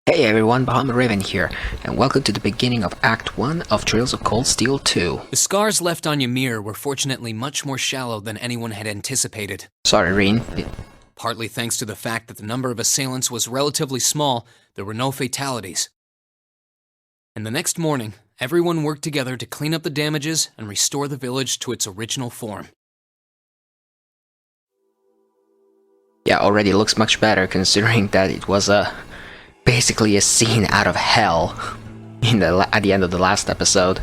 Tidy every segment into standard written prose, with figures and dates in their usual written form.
Hey everyone, Bahama Raven here, and welcome to the beginning of Act 1 of Trails of Cold Steel 2. The scars left on Ymir were fortunately much more shallow than anyone had anticipated. Sorry, Reen. Partly thanks to the fact that the number of assailants was relatively small, there were no fatalities. And the next morning, everyone worked together to clean up the damages and restore the village to its original form. Yeah, already looks much better considering that it was basically a scene out of hell at the end of the last episode.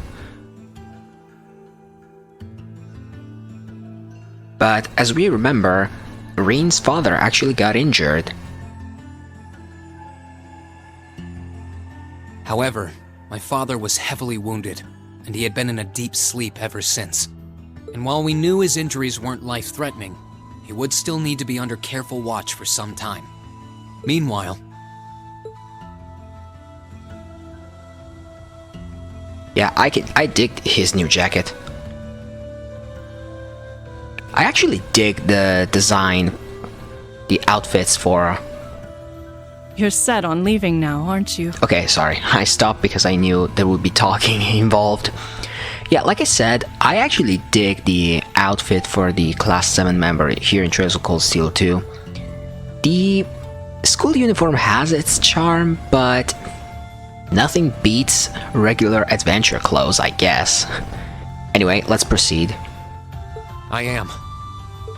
But as we remember, Reen's father actually got injured. However, my father was heavily wounded, and he had been in a deep sleep ever since. And while we knew his injuries weren't life-threatening, he would still need to be under careful watch for some time. Meanwhile, yeah, I dig his new jacket. I actually dig the design, the outfits for... You're set on leaving now, aren't you? Okay, sorry. I stopped because I knew there would be talking involved. Yeah, like I said, I actually dig the outfit for the Class 7 member here in Trails of Cold Steel 2. The school uniform has its charm, but nothing beats regular adventure clothes, I guess. Anyway, let's proceed. I am.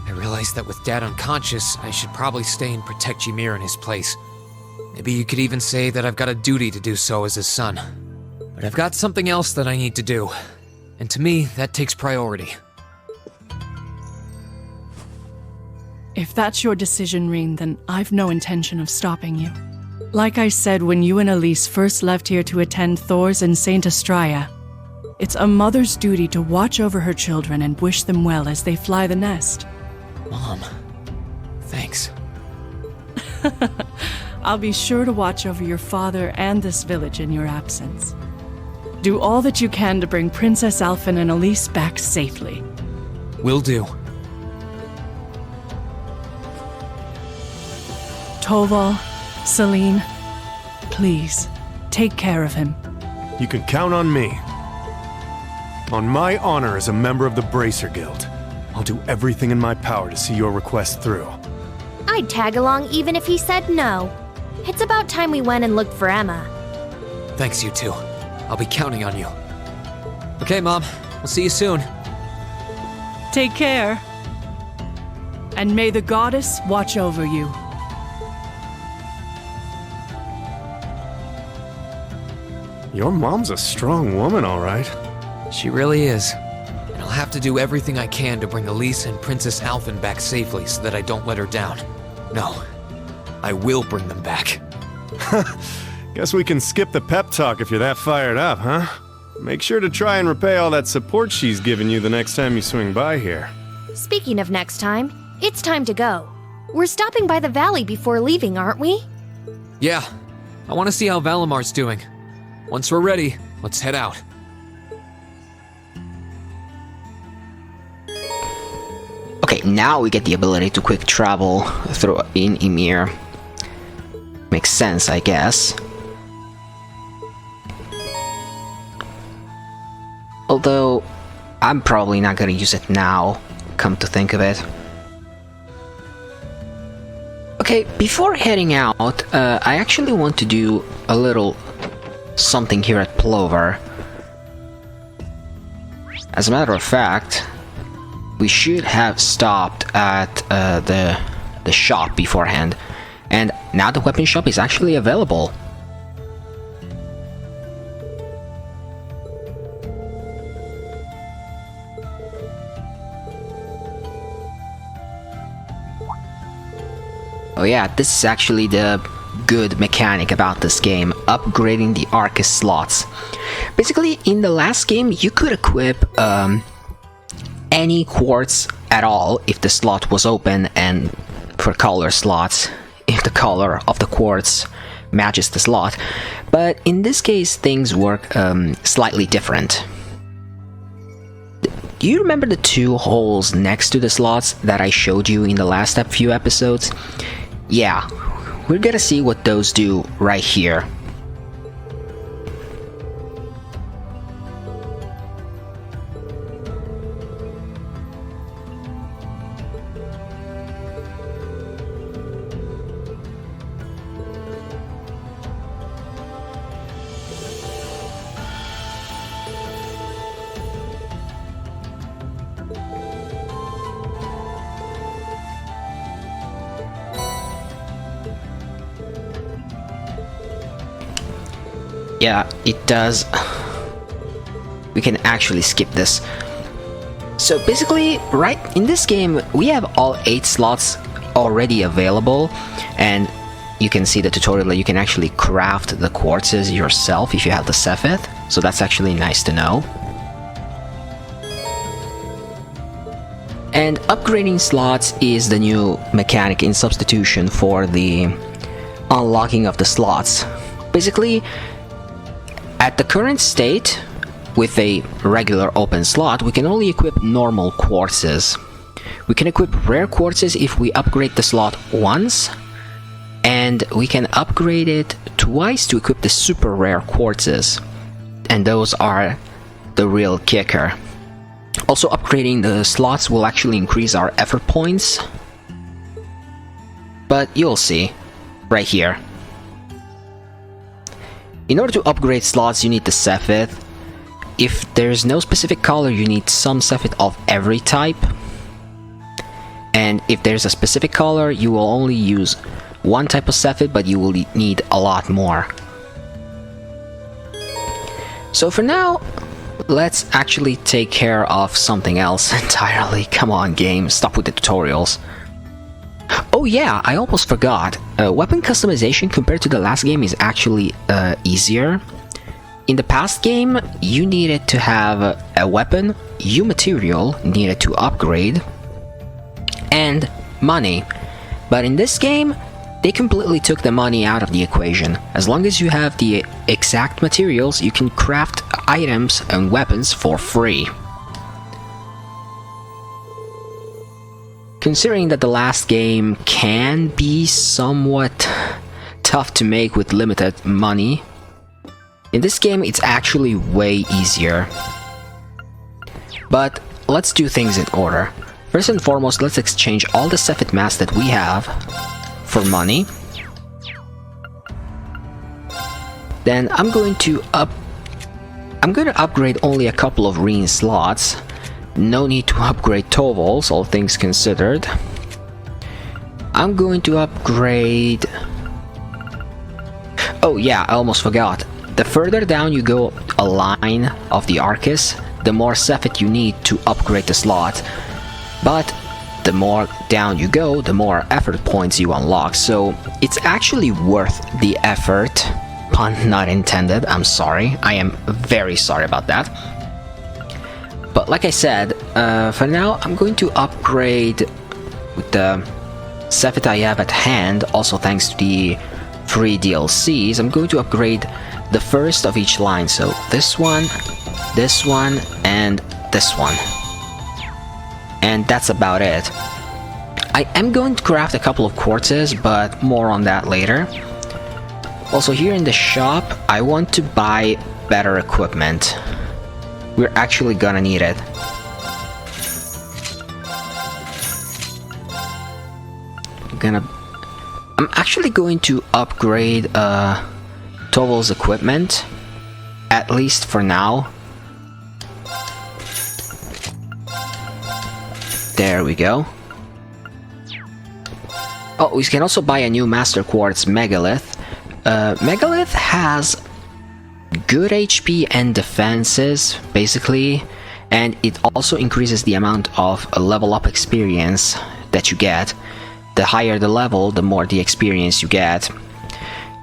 I realized that with Dad unconscious, I should probably stay and protect Ymir in his place. Maybe you could even say that I've got a duty to do so as his son. But I've got something else that I need to do. And to me, that takes priority. If that's your decision, Reen, then I've no intention of stopping you. Like I said when you and Elise first left here to attend Thor's and Saint Astraea, it's a mother's duty to watch over her children and wish them well as they fly the nest. Mom, thanks. I'll be sure to watch over your father and this village in your absence. Do all that you can to bring Princess Alphen and Elise back safely. Will do. Toval, Celine, please, take care of him. You can count on me. On my honor as a member of the Bracer Guild, I'll do everything in my power to see your request through. I'd tag along even if he said no. It's about time we went and looked for Emma. Thanks, you two. I'll be counting on you. Okay, Mom. We'll see you soon. Take care. And may the goddess watch over you. Your mom's a strong woman, all right. She really is. And I'll have to do everything I can to bring Elise and Princess Alphen back safely so that I don't let her down. No, I will bring them back. Guess we can skip the pep talk if you're that fired up, huh? Make sure to try and repay all that support she's given you the next time you swing by here. Speaking of next time, it's time to go. We're stopping by the valley before leaving, aren't we? Yeah, I want to see how Valamar's doing. Once we're ready, let's head out. Okay, now we get the ability to quick travel through in Ymir. Makes sense, I guess. Although, I'm probably not gonna use it now, come to think of it. Okay, before heading out, I actually want to do a little something here at Plover. As a matter of fact, we should have stopped at the shop beforehand, and now the weapon shop is actually available. Oh yeah, this is actually the good mechanic about this game, upgrading the Arcus slots. Basically, in the last game, you could equip any quartz at all if the slot was open, and for color slots, if the color of the quartz matches the slot. But in this case, things work slightly different. Do you remember the two holes next to the slots that I showed you in the last few episodes? Yeah, we're gonna see what those do right here. Yeah, it does. We can actually skip this. So basically, right in this game, we have all 8 slots already available, and you can see the tutorial that you can actually craft the quartzes yourself if you have the Cephid, so that's actually nice to know. And upgrading slots is the new mechanic in substitution for the unlocking of the slots. Basically, at the current state, with a regular open slot, we can only equip normal quartzes. We can equip rare quartzes if we upgrade the slot once, and we can upgrade it twice to equip the super rare quartzes. And those are the real kicker. Also, upgrading the slots will actually increase our effort points, but you'll see right here. In order to upgrade slots, you need the Cephid. If there's no specific color, you need some Cephid of every type. And if there's a specific color, you will only use one type of Cephid, but you will need a lot more. So for now, let's actually take care of something else entirely. Come on, game, stop with the tutorials. Oh yeah, I almost forgot. Weapon customization compared to the last game is actually easier. In the past game, you needed to have a weapon, U material needed to upgrade, and money. But in this game, they completely took the money out of the equation. As long as you have the exact materials, you can craft items and weapons for free. Considering that the last game can be somewhat tough to make with limited money, in this game it's actually way easier. But let's do things in order. First and foremost, let's exchange all the Cephid masks that we have for money. Then I'm going to upgrade only a couple of green slots. No need to upgrade Tovals, all things considered. I'm going to upgrade... Oh yeah, I almost forgot. The further down you go a line of the Arcus, the more Cephid you need to upgrade the slot. But the more down you go, the more effort points you unlock. So it's actually worth the effort. Pun not intended, I'm sorry. I am very sorry about that. But like I said, for now I'm going to upgrade with the Cephid I have at hand, also thanks to the free DLCs. I'm going to upgrade the first of each line, so this one, and this one. And that's about it. I am going to craft a couple of quartzes, but more on that later. Also, here in the shop, I want to buy better equipment. We're actually gonna need it. I'm actually going to upgrade Toval's equipment, at least for now. There we go. Oh, we can also buy a new Master Quartz Megalith. Megalith has good HP and defenses, basically, and it also increases the amount of level up experience that you get. The higher the level, the more the experience you get.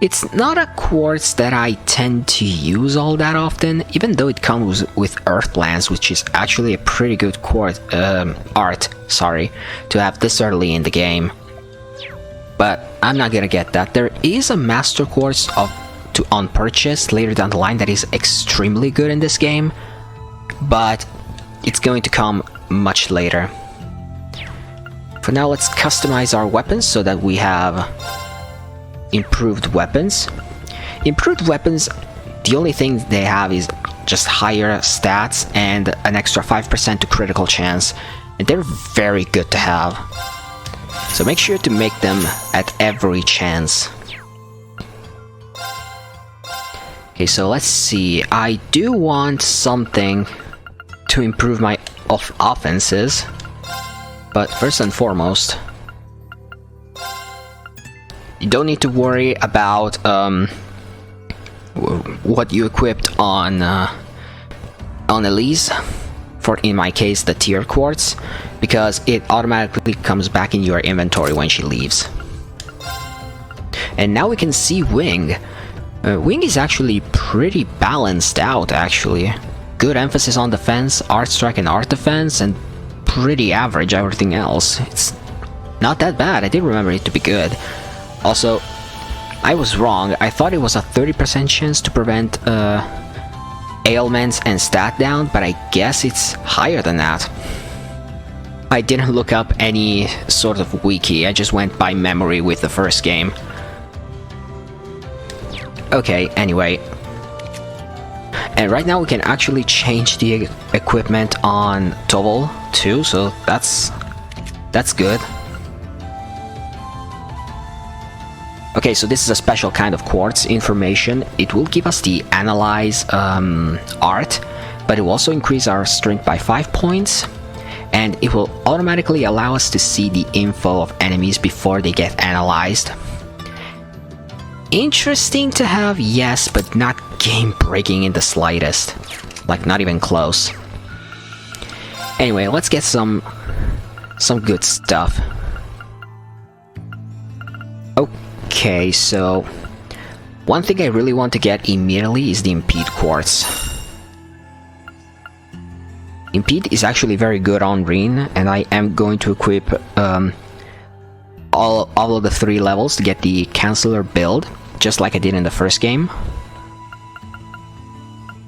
It's not a quartz that I tend to use all that often, even though it comes with Earthlands, which is actually a pretty good quartz to have this early in the game. But I'm not gonna get that. There is a Master Quartz on purchase later down the line that is extremely good in this game, but it's going to come much later. For now, let's customize our weapons so that we have improved weapons. Improved weapons, the only thing they have is just higher stats and an extra 5% to critical chance, and they're very good to have. So make sure to make them at every chance. Okay, so let's see. I do want something to improve my offenses, but first and foremost, you don't need to worry about what you equipped on Elise, for in my case the tier quartz, because it automatically comes back in your inventory when she leaves. And now we can see Wing. Wing is actually pretty balanced out, actually. Good emphasis on defense, art strike and art defense, and pretty average everything else. It's not that bad. I did remember it to be good. Also, I was wrong. I thought it was a 30% chance to prevent ailments and stat down, but I guess it's higher than that. I didn't look up any sort of wiki, I just went by memory with the first game. Okay, anyway. And right now we can actually change the equipment on Tovel too, so that's good. Okay, so this is a special kind of quartz information. It will give us the analyze art, but it will also increase our strength by 5 points, and it will automatically allow us to see the info of enemies before they get analyzed. Interesting to have, yes, but not game-breaking in the slightest. Like, not even close. Anyway, let's get some good stuff. Okay, so one thing I really want to get immediately is the Impede Quartz. Impede is actually very good on Reen, and I am going to equip all of the 3 levels to get the Canceller build, just like I did in the first game.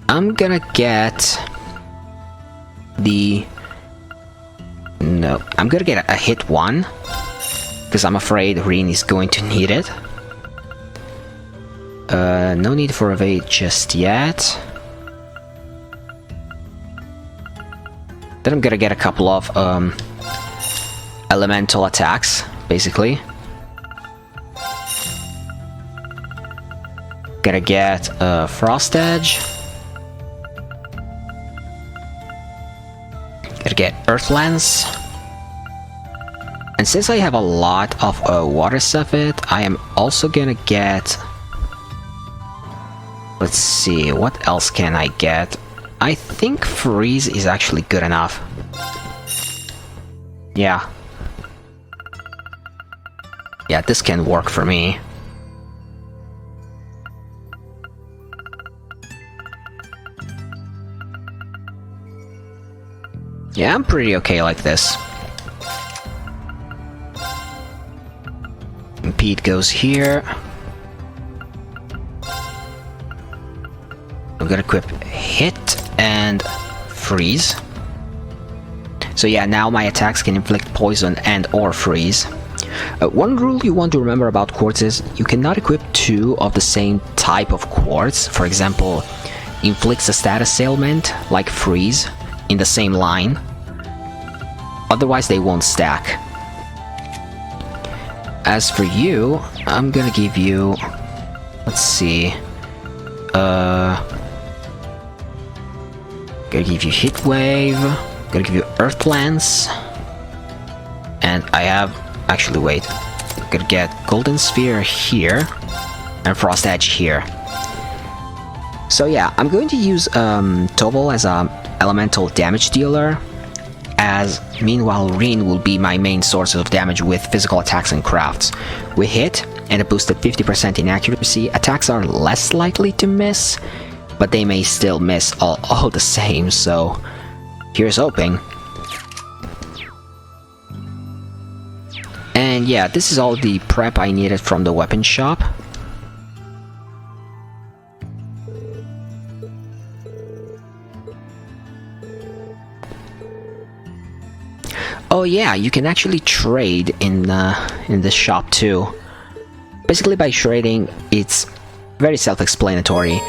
I'm gonna get the... No, I'm gonna get a hit 1, because I'm afraid Reen is going to need it. No need for evade just yet. Then I'm gonna get a couple of elemental attacks, basically. Gonna get Frost Edge. Gonna get Earth Lance. And since I have a lot of water stuff, I am also gonna get... Let's see, what else can I get? I think Freeze is actually good enough. Yeah. Yeah, this can work for me. Yeah, I'm pretty okay like this. Impede goes here. I'm gonna equip Hit and Freeze. So yeah, now my attacks can inflict poison and or freeze. One rule you want to remember about quartz is you cannot equip 2 of the same type of quartz. For example, inflicts a status ailment like freeze in the same line. Otherwise they won't stack. As for you, I'm gonna give you... Let's see... Gonna give you Hit Wave, gonna give you Earth Lance, and I have... Actually, wait. I'm gonna get Golden Sphere here, and Frost Edge here. So yeah, I'm going to use Tovel as a elemental damage dealer, as meanwhile Reen will be my main source of damage with physical attacks and crafts. With hit and a boosted 50% in accuracy, attacks are less likely to miss, but they may still miss all the same, so here's hoping. And yeah, this is all the prep I needed from the weapon shop. Oh yeah, you can actually trade in this shop too. Basically, by trading, it's very self-explanatory.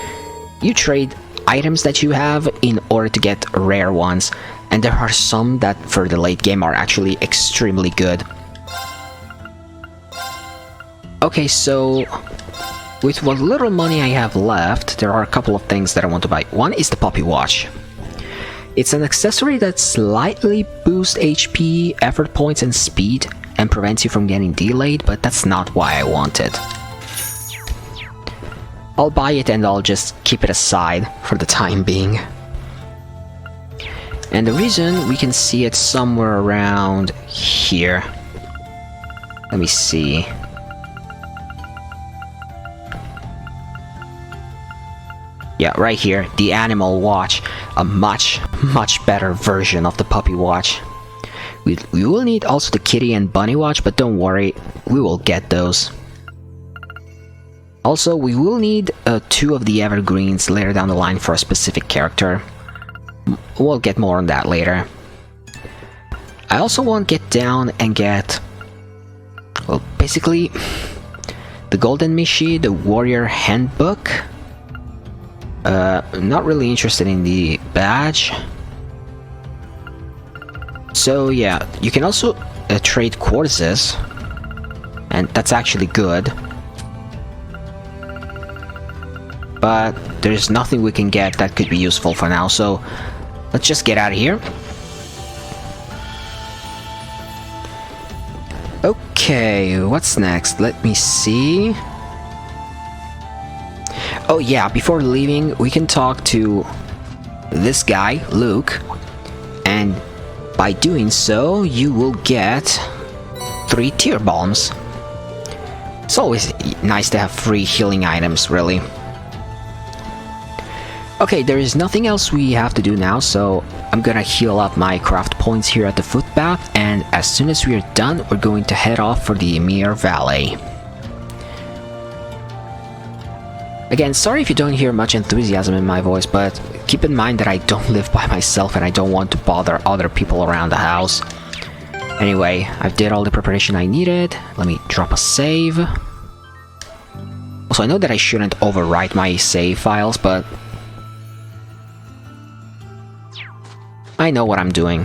You trade items that you have in order to get rare ones, and there are some that for the late game are actually extremely good. Okay, so with what little money I have left, there are a couple of things that I want to buy. One is the Puppy Watch. It's an accessory that slightly boosts HP, effort points, and speed, and prevents you from getting delayed, but that's not why I want it. I'll buy it and I'll just keep it aside for the time being. And the reason we can see it somewhere around here. Let me see. Yeah, right here, the Animal Watch, a much better version of the Puppy Watch. We will need also the Kitty and Bunny Watch, but don't worry, we will get those. Also, we will need 2 of the Evergreens later down the line for a specific character. We'll get more on that later. I also want to get down and get, well, basically, the Golden Mishi, the Warrior Handbook. I'm not really interested in the badge. So yeah, you can also trade quartzes, and that's actually good. But there's nothing we can get that could be useful for now, so let's just get out of here. Okay, what's next? Let me see. Oh yeah, before leaving, we can talk to this guy, Luke, and by doing so, you will get 3 Tear Bombs. It's always nice to have free healing items, really. Okay, there is nothing else we have to do now, so I'm gonna heal up my craft points here at the footpath, and as soon as we are done, we're going to head off for the Ymir Valley. Again, sorry if you don't hear much enthusiasm in my voice, but keep in mind that I don't live by myself and I don't want to bother other people around the house. Anyway, I did all the preparation I needed. Let me drop a save. Also, I know that I shouldn't overwrite my save files, but I know what I'm doing.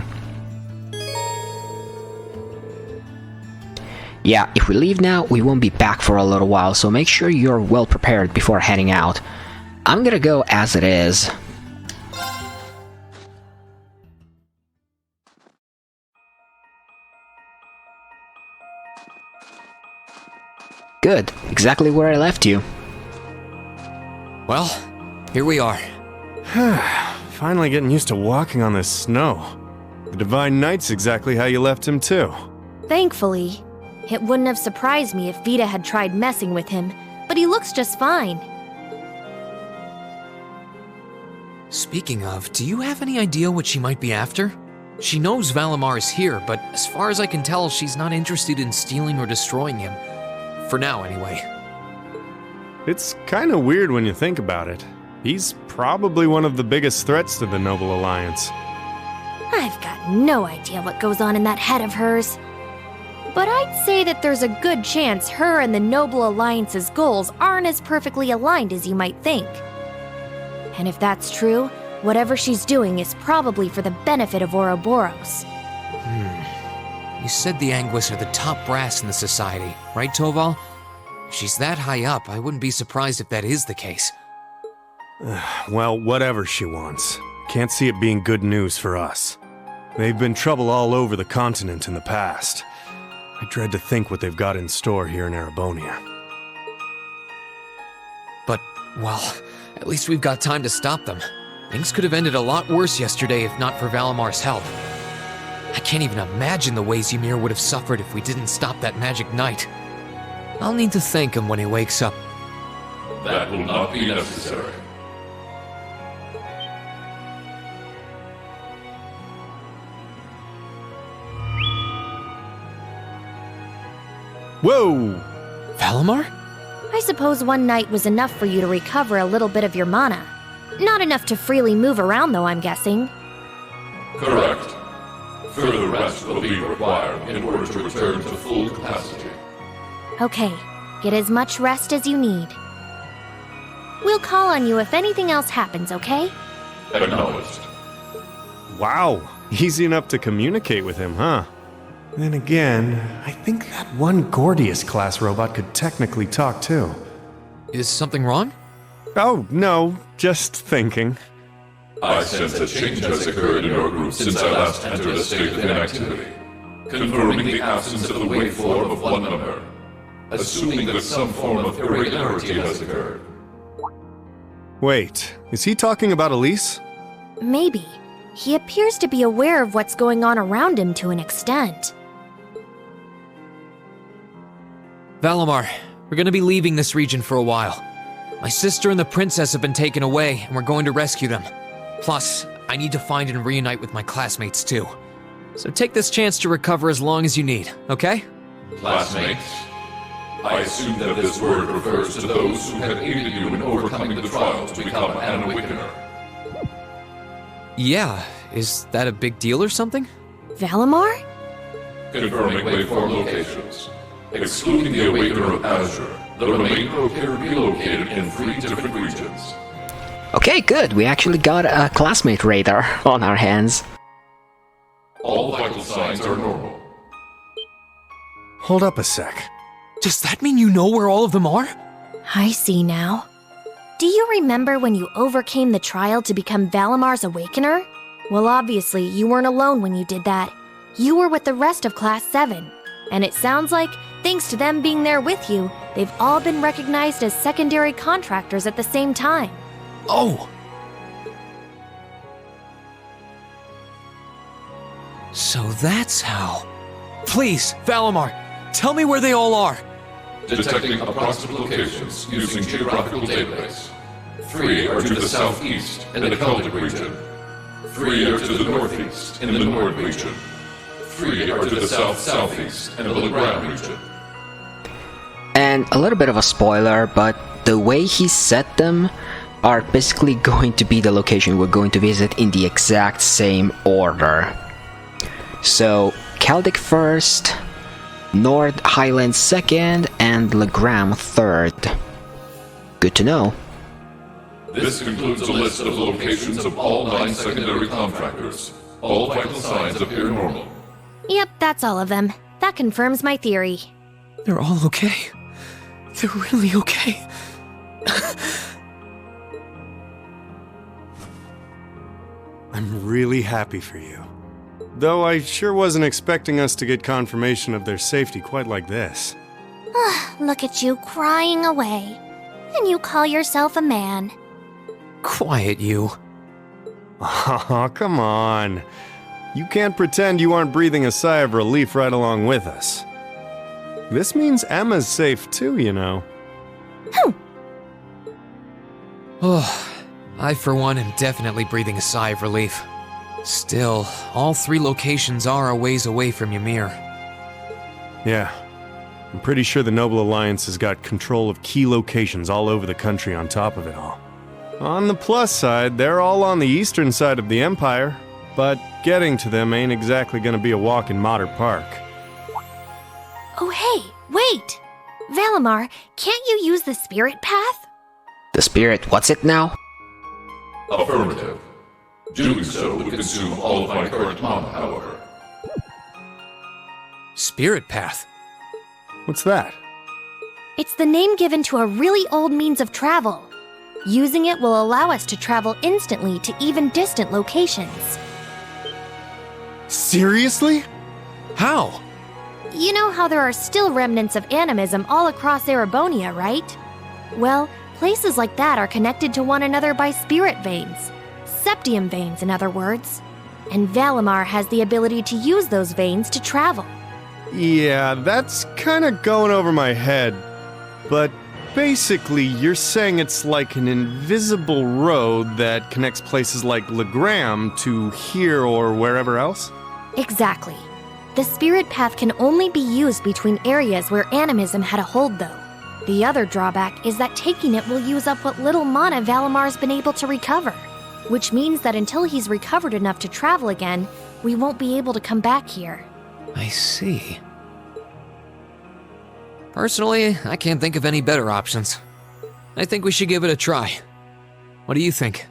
Yeah, if we leave now, we won't be back for a little while, so make sure you're well prepared before heading out. I'm gonna go as it is. Good, exactly where I left you. Well, here we are. Finally getting used to walking on this snow. The Divine Knight's exactly how you left him too. Thankfully. It wouldn't have surprised me if Vita had tried messing with him, but he looks just fine. Speaking of, do you have any idea what she might be after? She knows Valimar is here, but as far as I can tell, she's not interested in stealing or destroying him. For now, anyway. It's kinda weird when you think about it. He's probably one of the biggest threats to the Noble Alliance. I've got no idea what goes on in that head of hers. But I'd say that there's a good chance her and the Noble Alliance's goals aren't as perfectly aligned as you might think. And if that's true, whatever she's doing is probably for the benefit of Ouroboros. You said the Anguis are the top brass in the society, right, Toval? If she's that high up, I wouldn't be surprised if that is the case. Well, whatever she wants. Can't see it being good news for us. They've been trouble all over the continent in the past. I dread to think what they've got in store here in Erebonia. But, well, at least we've got time to stop them. Things could have ended a lot worse yesterday if not for Valimar's help. I can't even imagine the ways Ymir would have suffered if we didn't stop that magic knight. I'll need to thank him when he wakes up. That will not be necessary. Whoa! Valimar? I suppose one night was enough for you to recover a little bit of your mana. Not enough to freely move around, though, I'm guessing. Correct. Further rest will be required in order to return to full capacity. Okay, Get as much rest as you need. We'll call on you if anything else happens, okay? Acknowledged. Wow, easy enough to communicate with him, huh? Then again, I think that one Gordius-class robot could technically talk too. Is something wrong? Oh, no, just thinking. I sense a change has occurred in your group since I last entered a state of inactivity, confirming the absence of the waveform of one member, assuming that some form of irregularity has occurred. Wait, is he talking about Elise? Maybe. He appears to be aware of what's going on around him to an extent. Valimar, we're gonna be leaving this region for a while. My sister and the princess have been taken away, and we're going to rescue them. Plus, I need to find and reunite with my classmates too. So take this chance to recover as long as you need, okay? Classmates? I assume that this word refers to those who have aided you in overcoming the trial to become an Awakener. Yeah, is that a big deal or something? Valimar? Confirming waveform locations. Excluding the Awakener of Azure, the remainder appear to be located in 3 different regions. Okay, good. We actually got a classmate radar on our hands. All vital signs are normal. Hold up a sec. Does that mean you know where all of them are? I see now. Do you remember when you overcame the trial to become Valimar's Awakener? Well, obviously, you weren't alone when you did that. You were with the rest of Class 7. And it sounds like, thanks to them being there with you, they've all been recognized as secondary contractors at the same time. Oh! So that's how. Please, Valimar, tell me where they all are. Detecting approximate locations using geographical database. 3 are to the southeast in the Celtic region. 3 are to the northeast in the Nord region. 3 are to the south-southeast in the Legram region. And a little bit of a spoiler, but the way he set them are basically going to be the location we're going to visit in the exact same order. So, Celtic first, Nord Highlands second, and Legram third. Good to know. This concludes a list of the locations of all 9 secondary contractors. All vital signs appear normal. Yep, that's all of them. That confirms my theory. They're all okay. They're really okay. I'm really happy for you. Though I sure wasn't expecting us to get confirmation of their safety quite like this. Look at you crying away. And you call yourself a man. Quiet, you. Oh, come on. You can't pretend you aren't breathing a sigh of relief right along with us. This means Emma's safe too, you know. Oh, I for one am definitely breathing a sigh of relief. Still, all 3 locations are a ways away from Ymir. Yeah. I'm pretty sure the Noble Alliance has got control of key locations all over the country on top of it all. On the plus side, they're all on the eastern side of the Empire, but getting to them ain't exactly gonna be a walk in Motter Park. Oh hey, wait! Valimar, can't you use the spirit path? The spirit, what's it now? Affirmative. Doing so would consume all of my current mana, however. Spirit Path? What's that? It's the name given to a really old means of travel. Using it will allow us to travel instantly to even distant locations. Seriously? How? You know how there are still remnants of animism all across Erebonia, right? Well, places like that are connected to one another by spirit veins. Septium veins, in other words. And Valimar has the ability to use those veins to travel. Yeah, that's kinda going over my head. But basically, you're saying it's like an invisible road that connects places like Legram to here or wherever else? Exactly. The spirit path can only be used between areas where animism had a hold, though. The other drawback is that taking it will use up what little mana Valimar's been able to recover. Which means that until he's recovered enough to travel again, we won't be able to come back here. I see. Personally, I can't think of any better options. I think we should give it a try. What do you think?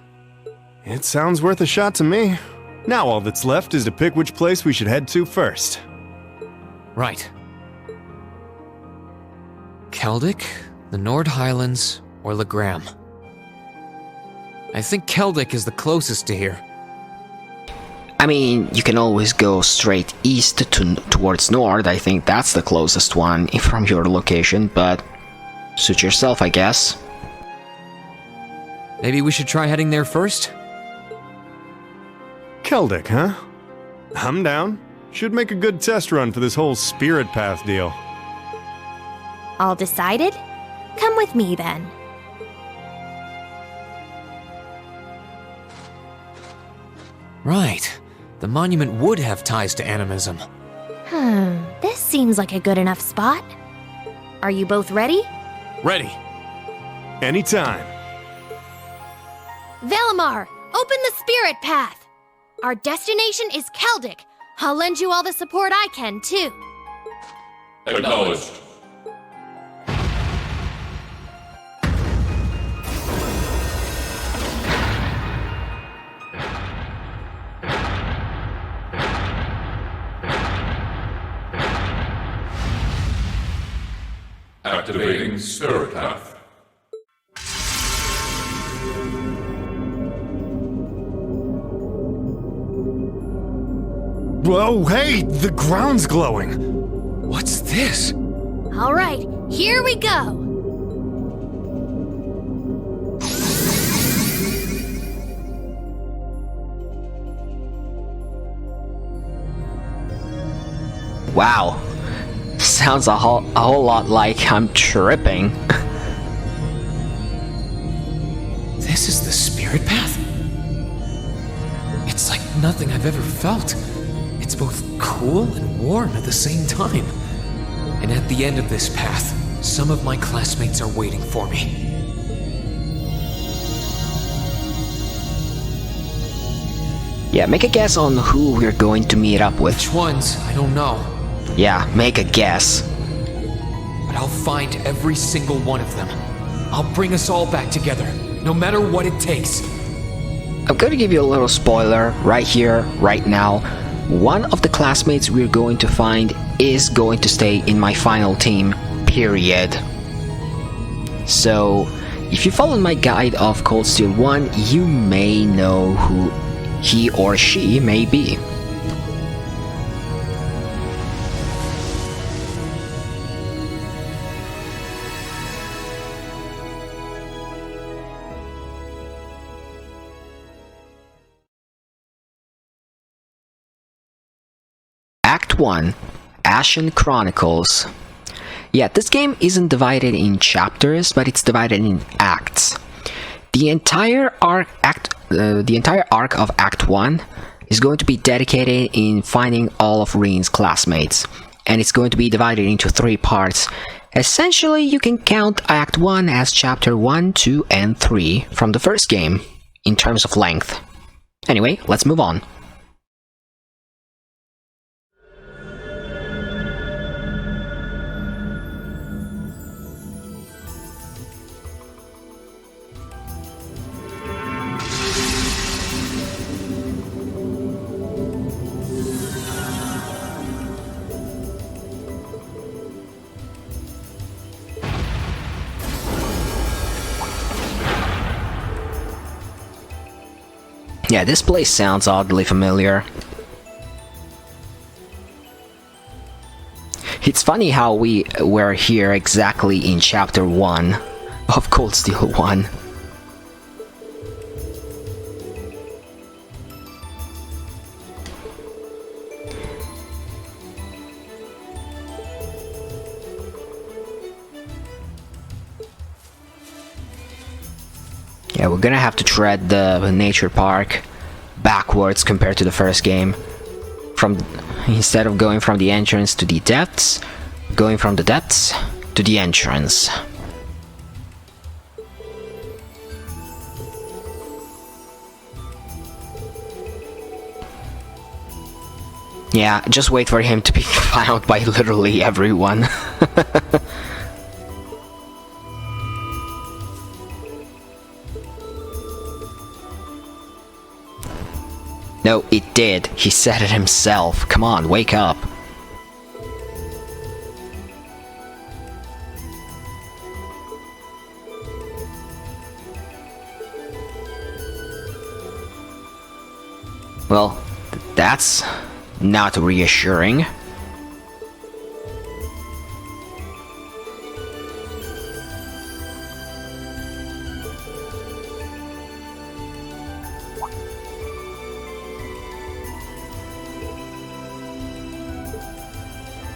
It sounds worth a shot to me. Now all that's left is to pick which place we should head to first. Right. Keldic, the Nord Highlands, or Legram. I think Keldic is the closest to here. I mean, you can always go straight east towards north. I think that's the closest one from your location, but suit yourself, I guess. Maybe we should try heading there first? Keldic, huh? I'm down. Should make a good test run for this whole spirit path deal. All decided? Come with me then. Right. The monument would have ties to animism. This seems like a good enough spot. Are you both ready? Ready. Anytime. Valimar, open the spirit path! Our destination is Keldic. I'll lend you all the support I can, too. Acknowledged. Activating Spirit Path. Whoa, hey, the ground's glowing. What's this? All right, here we go. Wow. Sounds a whole lot like I'm tripping. This is the spirit path? It's like nothing I've ever felt. It's both cool and warm at the same time. And at the end of this path, some of my classmates are waiting for me. Yeah, make a guess on who we're going to meet up with. Which ones? I don't know. Yeah, make a guess. But I'll find every single one of them. I'll bring us all back together, no matter what it takes. I'm going to give you a little spoiler right here, right now. One of the classmates we're going to find is going to stay in my final team, period. So, if you follow my guide of Cold Steel 1, you may know who he or she may be. Act 1, Ashen Chronicles. Yeah, this game isn't divided in chapters, but it's divided in acts. The entire arc of Act 1 is going to be dedicated in finding all of Reen's classmates, and it's going to be divided into 3 parts. Essentially, you can count Act 1 as Chapter 1, 2, and 3 from the first game, in terms of length. Anyway, let's move on. Yeah, this place sounds oddly familiar. It's funny how we were here exactly in Chapter 1 of Cold Steel 1. Yeah, we're gonna have to tread the nature park backwards compared to the first game. Instead of going from the entrance to the depths, going from the depths to the entrance. Yeah, just wait for him to be found by literally everyone. No, it did. He said it himself. Come on, wake up. Well, that's not reassuring.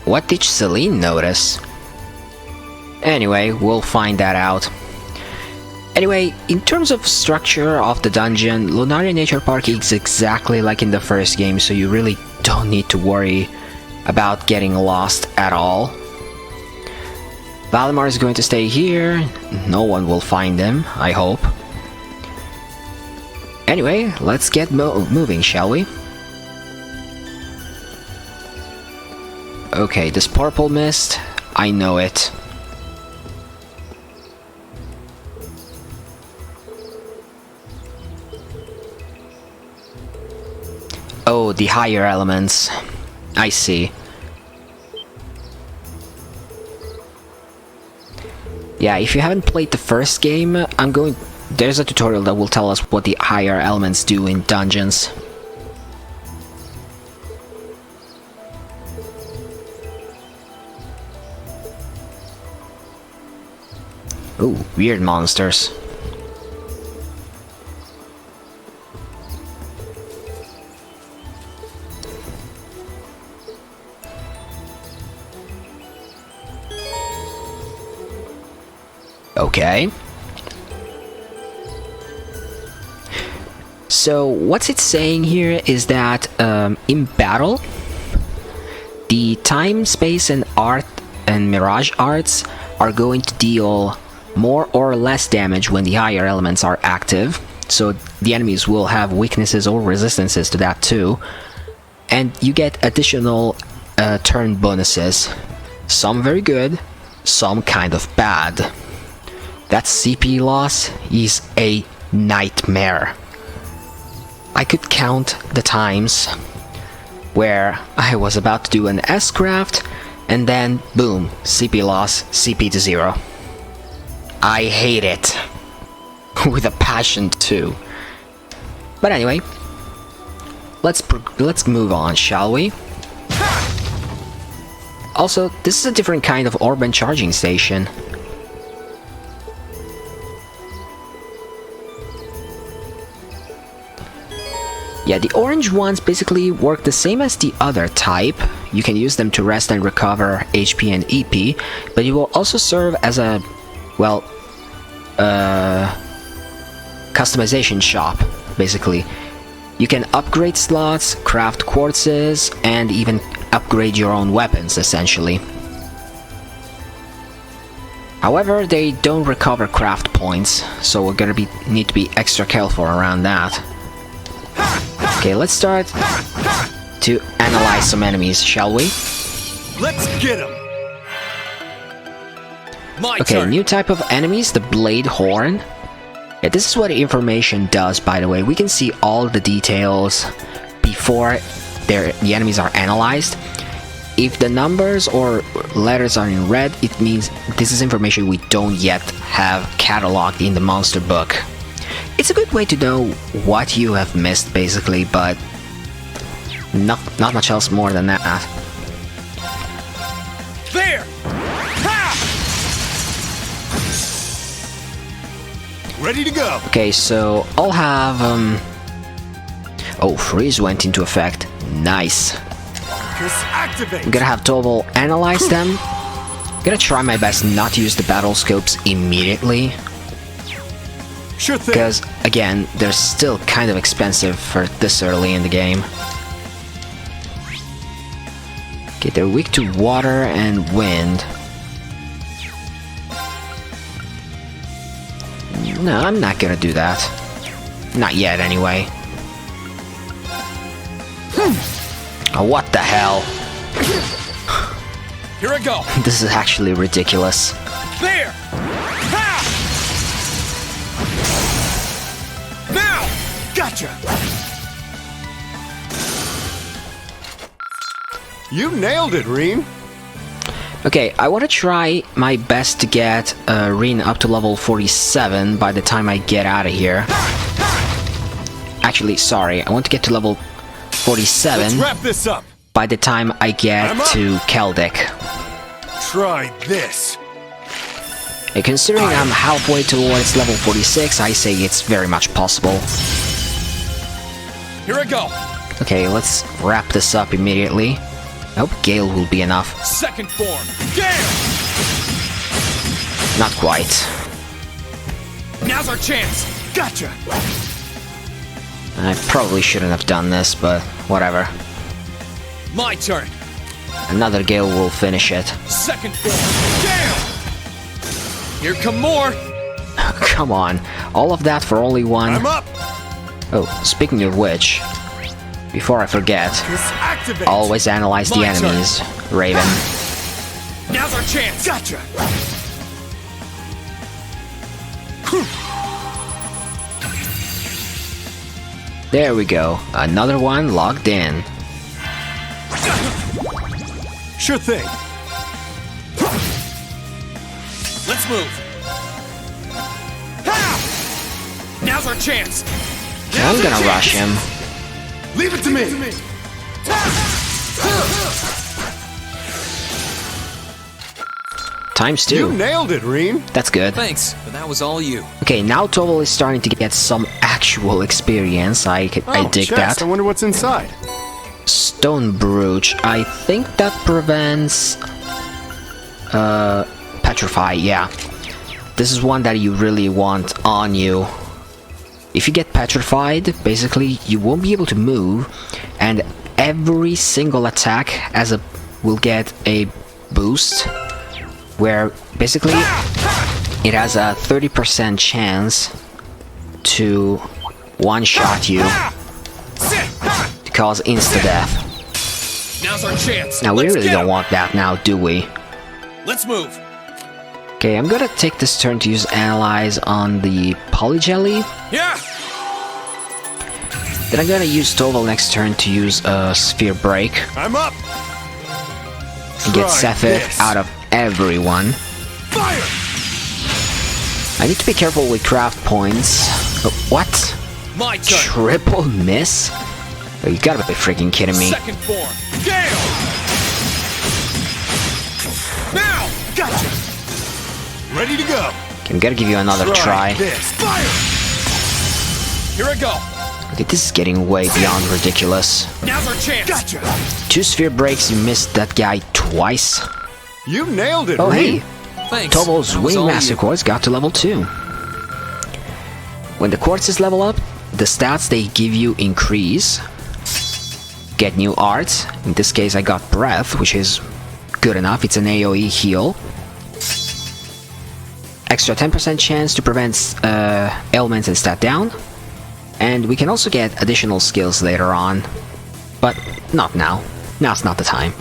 What did Celine notice? Anyway, we'll find that out. Anyway, in terms of structure of the dungeon, Lunaria Nature Park is exactly like in the first game, so you really don't need to worry about getting lost at all. Valimar is going to stay here. No one will find him, I hope. Anyway, let's get moving, shall we? Okay, this purple mist, I know it. Oh, the higher elements. I see. Yeah, if you haven't played the first game, there's a tutorial that will tell us what the higher elements do in dungeons. Ooh, weird monsters. Okay. So what's it saying here is that in battle, the time, space, and art and mirage arts are going to deal more or less damage when the higher elements are active. So the enemies will have weaknesses or resistances to that too. And you get additional turn bonuses. Some very good, some kind of bad. That CP loss is a nightmare. I could count the times where I was about to do an S-craft and then boom, CP loss, CP to 0. I hate it. With a passion too. But anyway, let's move on, shall we? Also, this is a different kind of orb and charging station. Yeah, the orange ones basically work the same as the other type. You can use them to rest and recover HP and EP, but it will also serve as a, well, customization shop, basically. You can upgrade slots, craft quartzes, and even upgrade your own weapons, essentially. However, they don't recover craft points, so we're gonna need to be extra careful around that. Okay, let's start to analyze some enemies, shall we? Let's get them. Okay, new type of enemies, the Blade Horn. Yeah, this is what the information does, by the way. We can see all the details before the enemies are analyzed. If the numbers or letters are in red, it means this is information we don't yet have cataloged in the monster book. It's a good way to know what you have missed, basically, but not much else more than that. There! Ha! Ready to go! Okay, so I'll have, oh, freeze went into effect. Nice. Activate. I'm gonna have Toval analyze them. I'm gonna try my best not to use the battle scopes immediately. Sure thing. Because, again, they're still kind of expensive for this early in the game. Okay, they're weak to water and wind. No, I'm not gonna do that. Not yet, anyway. Oh, what the hell? Here I go. This is actually ridiculous. There! Ha! Gotcha! You nailed it, Reem! Okay, I want to try my best to get Rin up to level 47 by the time I get out of here. Actually, sorry, I want to get to level 47 Let's wrap this up! by the time I get to Keldic. Try this! And considering I'm halfway towards level 46, I say it's very much possible. Here I go. Okay, let's wrap this up immediately. I hope Gale will be enough. Second form. Gale! Not quite. Now's our chance. Gotcha! I probably shouldn't have done this, but whatever. My turn. Another Gale will finish it. Second form. Gale! Here come more. Come on, all of that for only one. I'm up! Oh, speaking of which, before I forget, Disactivate! always analyze the My turn. enemies, Raven. Now's our chance. Gotcha! There we go, another one logged in. Sure thing! Let's move. Ha! Now's our chance. I'm gonna rush him. Leave it to me! Times You 2. nailed it, Reem! That's good. Thanks, but that was all you. Okay, now Tovel is starting to get some actual experience. I dig chest. that. I wonder what's inside. Stone Brooch. I think that prevents... Petrify, yeah. This is one that you really want on you. If you get petrified, basically you won't be able to move, and every single attack will get a boost, where basically it has a 30% chance to one-shot you to cause insta-death. Now's our chance. Now we Let's really get don't 'em. want that now, do we? Let's move. Okay, I'm gonna take this turn to use Analyze on the Polyjelly. Yeah. Then I'm gonna use Tovel next turn to use a Sphere Break I'm up! and get Try Sephiroth this. out of everyone. Fire! I need to be careful with craft points. Oh, what? My turn. Triple miss? Oh, you gotta be freaking kidding me. Second form. Gale. Now. Gotcha! Ready to go! I'm gonna give you another try. This! Fire! Here I go. Okay, this is getting way beyond ridiculous. Now's our chance. Gotcha! 2 Sphere Breaks, you missed that guy twice. You nailed it, Oh, Reem! hey! Thanks. Tovel's That was Wing all Master you. Quartz got to level 2. When the quartzes level up, the stats they give you increase. Get new art. In this case I got Breath, which is good enough. It's an AoE heal. Extra 10% chance to prevent ailments and stat down. And we can also get additional skills later on. But not now. Now's not the time.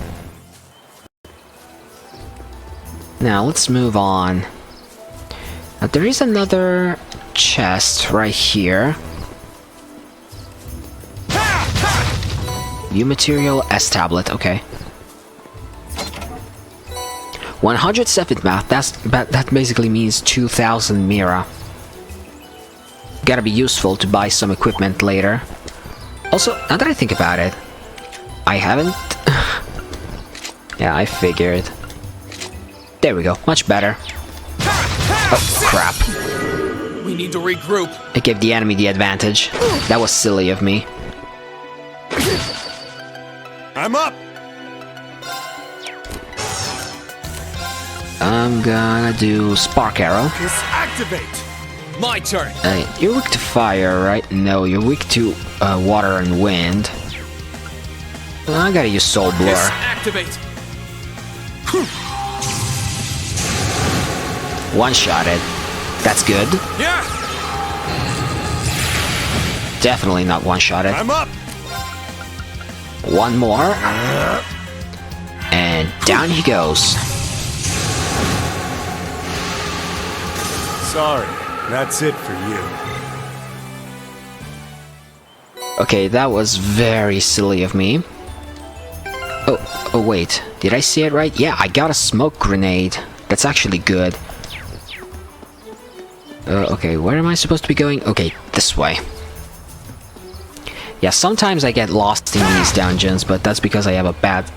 Now let's move on. Now there is another chest right here. New material, S tablet, okay. 100 Sephiroth math, that basically means 2000 Mira. Gotta be useful to buy some equipment later. Also, now that I think about it, I haven't... yeah, I figured. There we go, much better. Oh, crap. We need to regroup. I gave the enemy the advantage. That was silly of me. I'm up! I'm gonna do Spark Arrow. Disactivate! My turn. You're weak to fire, right? No, you're weak to water and wind. I gotta use Soul Blur. Activate. One-shotted. That's good. Yeah. Definitely not one-shotted. I'm up! One more. And down he goes. Sorry, that's it for you. Okay, that was very silly of me. Oh wait, did I see it right? Yeah, I got a smoke grenade. That's actually good. Okay, where am I supposed to be going? Okay, this way. Yeah, sometimes I get lost in these dungeons, but that's because I have a bad,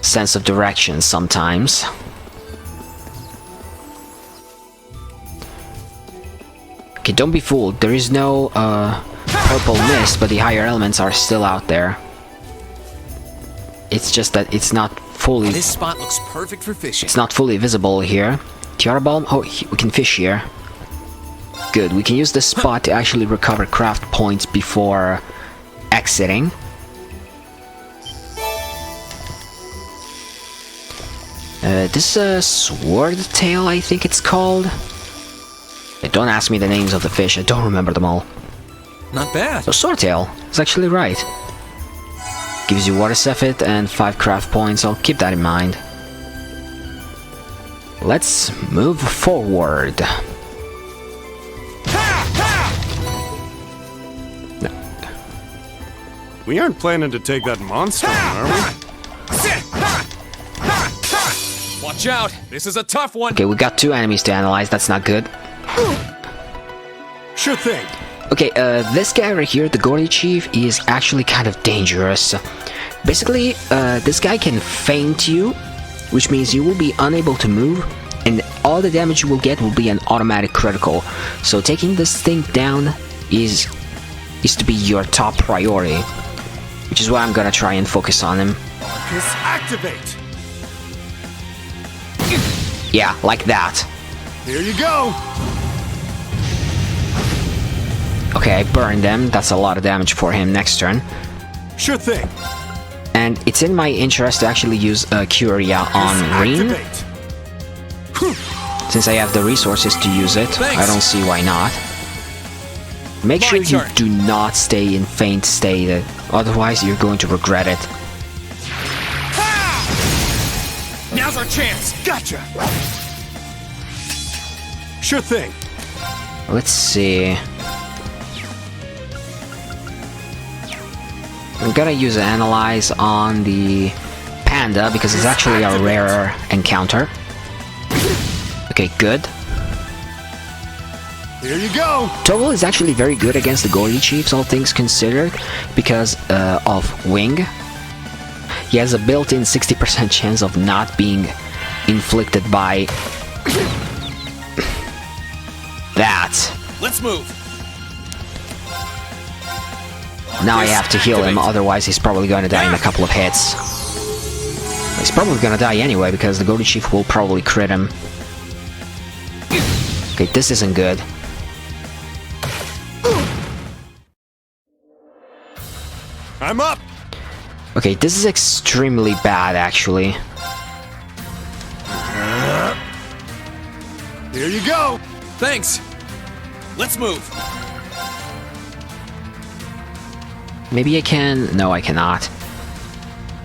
sense of direction sometimes. Okay, don't be fooled. There is no, purple mist, but the higher elements are still out there. It's just that it's not fully... This spot looks perfect for fishing. It's not fully visible here. Tiara Balm? Oh, we can fish here. Good, we can use this spot to actually recover craft points before exiting. This sword tail, I think it's called. Don't ask me the names of the fish, I don't remember them all. Not bad. So swordtail is actually right. Gives you water Cephid and 5 craft points, I'll keep that in mind. Let's move forward. No. We aren't planning to take that monster on, are we? Watch out! This is a tough one! Okay, we got 2 enemies to analyze, that's not good. Sure thing. Okay, this guy right here, the Gordy Chief, is actually kind of dangerous. Basically, this guy can feint you, which means you will be unable to move, and all the damage you will get will be an automatic critical. So taking this thing down is to be your top priority, which is why I'm gonna try and focus on him. Marcus, activate. Yeah, like that. Here you go. Okay, I burned them. That's a lot of damage for him next turn. Sure thing. And it's in my interest to actually use Curia on Reen. Since I have the resources to use it, I don't see why not. Make sure you do not stay in faint state, otherwise you're going to regret it. Now's our chance! Gotcha. Sure thing. Let's see. I'm gonna use Analyze on the Panda because it's actually a rarer encounter. Okay, good. Here you go. Toggle is actually very good against the Gordy Chiefs, all things considered, because of Wing. He has a built-in 60% chance of not being inflicted by that. Let's move. Now I have to heal him, otherwise he's probably going to die in a couple of hits. He's probably going to die anyway, because the Gordy Chief will probably crit him. Okay, this isn't good. I'm up. Okay, this is extremely bad, actually. Here you go. Thanks. Let's move. Maybe I can... No, I cannot.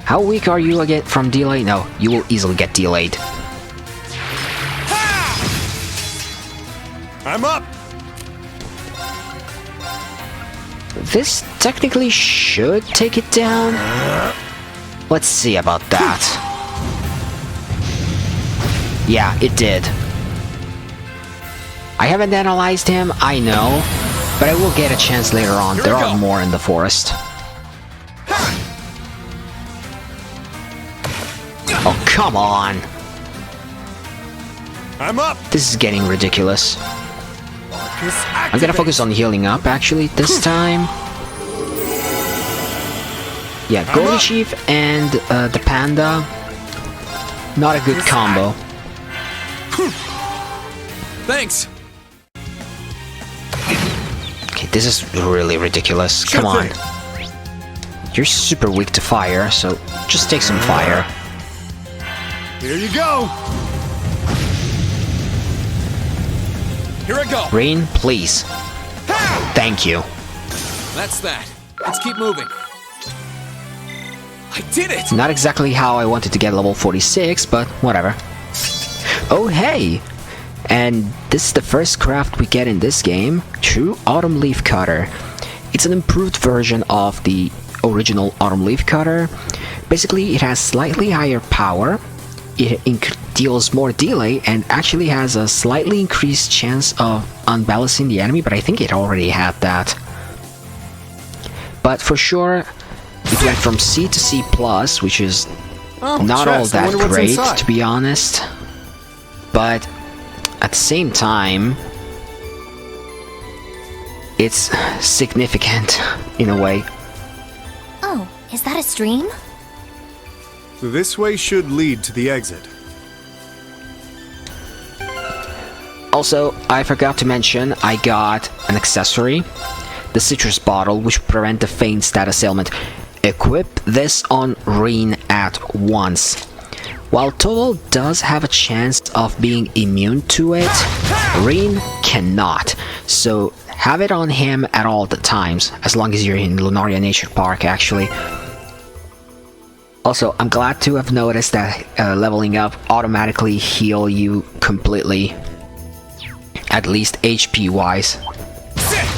How weak are you again from delay? No, you will easily get delayed. I'm up. This technically should take it down. Let's see about that. Yeah, it did. I haven't analyzed him, I know, but I will get a chance later on. There are more in the forest. Oh, come on! I'm up. This is getting ridiculous. Marcus, I'm gonna focus on healing up, actually, this time. Yeah, Gordy Chief and the Panda. Not a good combo. Thanks. Okay, this is really ridiculous. Come on. You're super weak to fire, so just take some fire. Here you go. Here I go. Rain, please. Thank you. That's that. Let's keep moving. I did it! Not exactly how I wanted to get level 46, but whatever. Oh, hey! And this is the first craft we get in this game, True Autumn Leaf Cutter. It's an improved version of the original Autumn Leaf Cutter. Basically, it has slightly higher power, it deals more delay, and actually has a slightly increased chance of unbalancing the enemy, but I think it already had that. But for sure, it went from C to C+, which is not all that great, to be honest. But at the same time, it's significant in a way. Oh, is that a stream? This way should lead to the exit. Also, I forgot to mention, I got an accessory, the citrus bottle, which will prevent the faint status ailment. Equip this on Reen at once. While Toval does have a chance of being immune to it, Reen cannot, so have it on him at all the times, as long as you're in Lunaria Nature Park, actually. Also, I'm glad to have noticed that leveling up automatically heal you completely. At least HP-wise.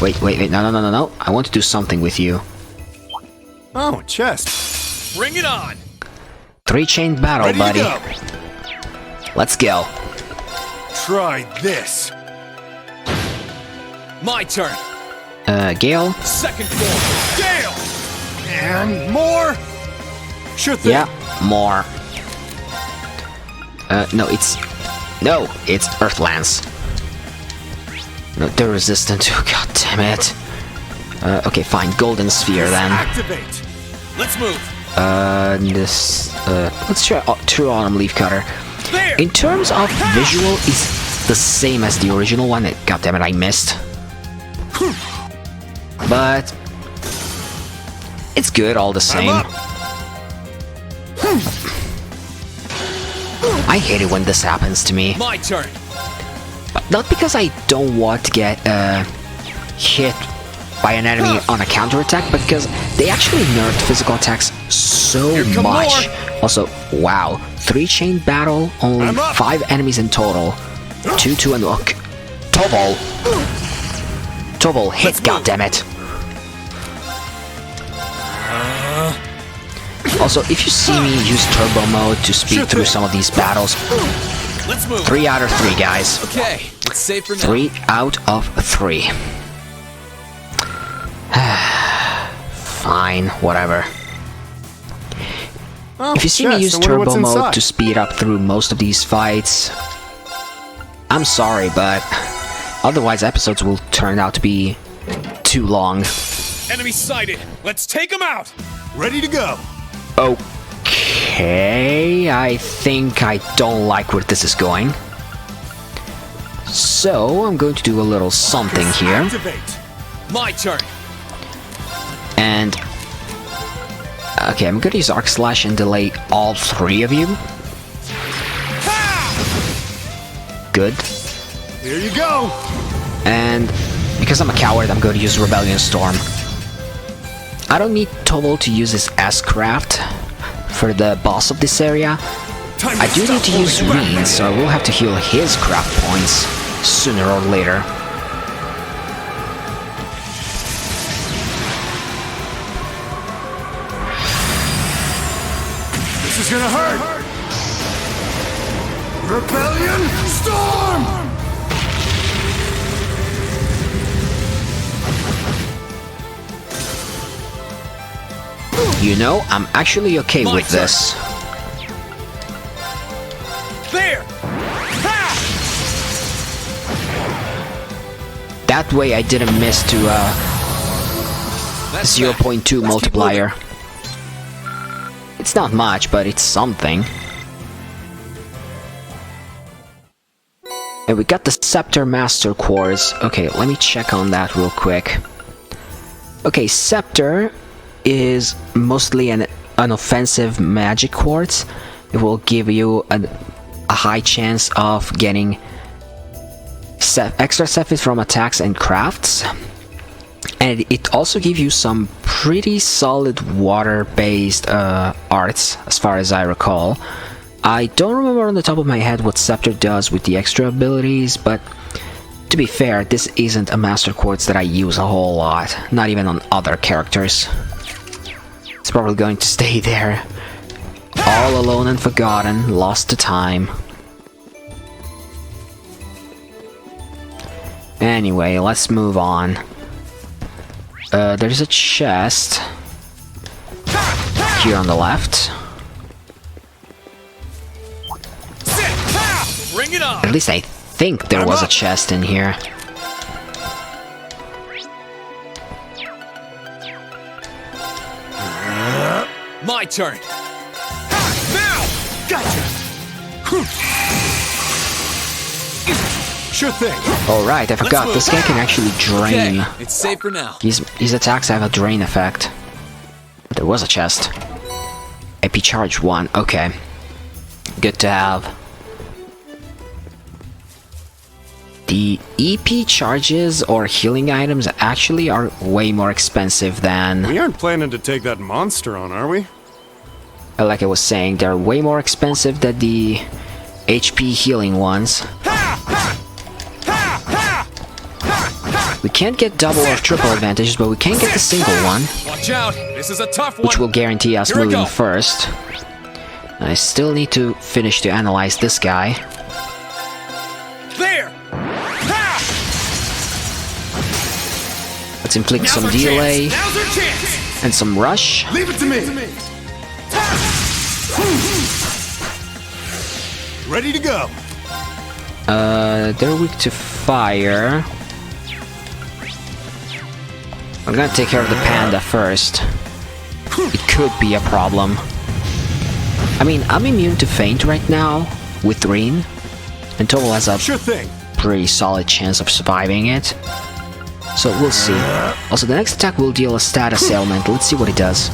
Wait, no. I want to do something with you. Oh, chest. Bring it on! 3-chain battle, Ready buddy. to go. Let's go. Try this. My turn! Gale? Second form! Gale! And more. Sure thing. Yeah, more. No, it's Earthlands. No, they're resistant to. God damn it. Okay, fine. Golden Sphere then. Activate. Let's move! Let's try True Autumn Leaf Cutter. There! In terms of visual, it's the same as the original one. God damn it, I missed. But it's good all the same. I hate it when this happens to me. My turn! But not because I don't want to get hit by an enemy on a counterattack, but because they actually nerfed physical attacks so much. Also, wow, 3-chain battle, only 5 enemies in total. 2, and look. Toval, hit, goddammit. Also, if you see me use turbo mode to speed through some of these battles, Let's move! 3 out of 3, guys. Okay, it's safe for now. 3 out of 3. Fine, whatever. If you see me use turbo mode to speed up through most of these fights, I'm sorry, but otherwise episodes will turn out to be too long. Enemy sighted! Let's take him out! Ready to go. Okay, I think I don't like where this is going. So, I'm going to do a little something here. Activate. My turn! And okay, I'm gonna use Arc Slash and delay all 3 of you. Good. Here you go. And because I'm a coward, I'm going to use Rebellion Storm. I don't need Toval to use his S-Craft for the boss of this area. I do need to use Reen, so I will have to heal his craft points sooner or later. This is gonna hurt. Rebellion Storm. You know, I'm actually okay with this. There! That way I didn't miss to 0.2 multiplier. It's not much, but it's something. And we got the Scepter Master Quartz. Okay, let me check on that real quick. Okay, Scepter is mostly an offensive magic quartz. It will give you a high chance of getting extra Cephid from attacks and crafts. And it also gives you some pretty solid water-based arts, as far as I recall. I don't remember on the top of my head what Scepter does with the extra abilities, but to be fair, this isn't a Master Quartz that I use a whole lot, not even on other characters. It's probably going to stay there, all alone and forgotten, lost to time. Anyway, let's move on. There's a chest here on the left. Bring it on! At least I think there was a chest in here. My turn! Now! Gotcha! Sure thing. Alright, I forgot, move. this guy can actually drain. Okay, it's safe for now. His attacks have a drain effect. But there was a chest. AP charge 1, okay. Good to have. The EP charges or healing items actually are way more expensive than... We aren't planning to take that monster on, are we? Like I was saying, they're way more expensive than the HP healing ones. We can't get double or triple advantages, but we can get the single one, Watch out! This is a tough one! which will guarantee us Here we moving go. first. I still need to finish to analyze this guy. There! Let's inflict Now's some our delay chance! Now's our chance! and some rush. Leave it to me. Ready to go. They're weak to fire. I'm gonna take care of the panda first. It could be a problem. I mean, I'm immune to faint right now with Reen, and Total has a Sure thing. pretty solid chance of surviving it. So we'll see. Also, the next attack will deal a status ailment. Let's see what it does.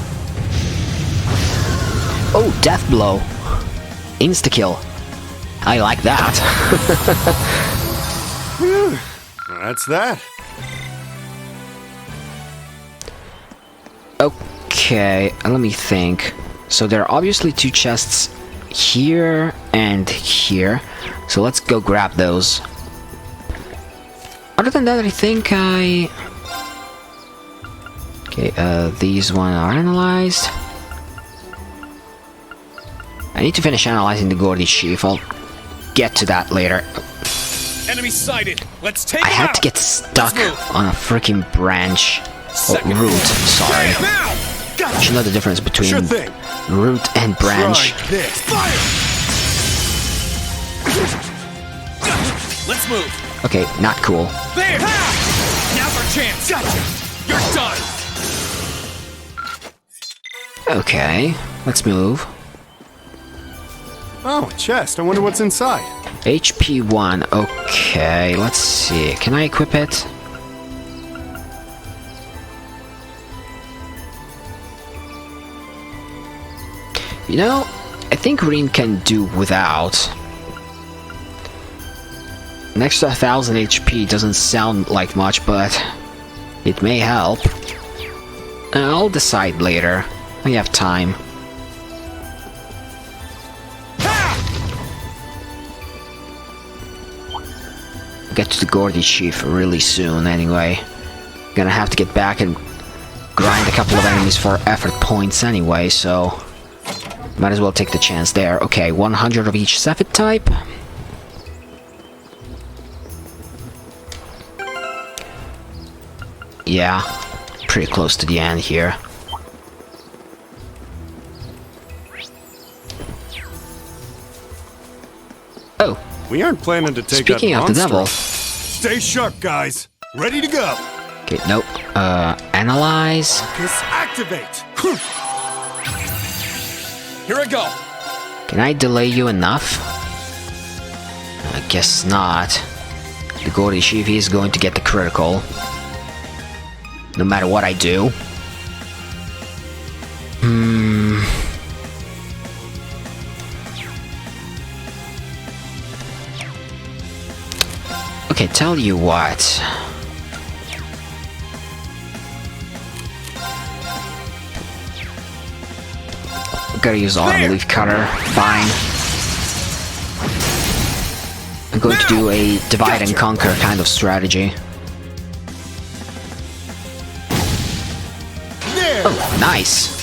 Oh, death blow. Insta-kill. I like that. That's that. Okay, let me think. So there are obviously two chests here and here. So let's go grab those. Other than that, I think I... Okay, these one are analyzed. I need to finish analyzing the Gordy Chief. I'll get to that later. Enemy sighted! Let's take I him had out! to get stuck on a freaking branch. Or Second. root, sorry. Now! You should know the difference between Sure thing. root and branch. Try this. Fire! Let's move! Okay, not cool. There! Now's our chance! Gotcha! You're done! Okay, let's move. Oh, a chest. I wonder what's inside. HP 1, okay, let's see. Can I equip it? You know, I think Reen can do without. An extra 1000 HP doesn't sound like much, but it may help. I'll decide later. I have time. Get to the Gordy Chief really soon anyway. Gonna have to get back and grind a couple of enemies for effort points anyway, so might as well take the chance there. Okay, 100 of each Cephid type. Yeah, pretty close to the end here. Oh, We aren't planning to take speaking that of the monster. devil. Stay sharp, guys. Ready to go. Okay, nope. Analyze. Focus activate. Here I go! Can I delay you enough? I guess not. The Gordy Chief is going to get the critical. No matter what I do. Okay, tell you what. Gotta use auto leaf cutter. Fine. I'm going to do a divide and conquer kind of strategy. Oh, nice!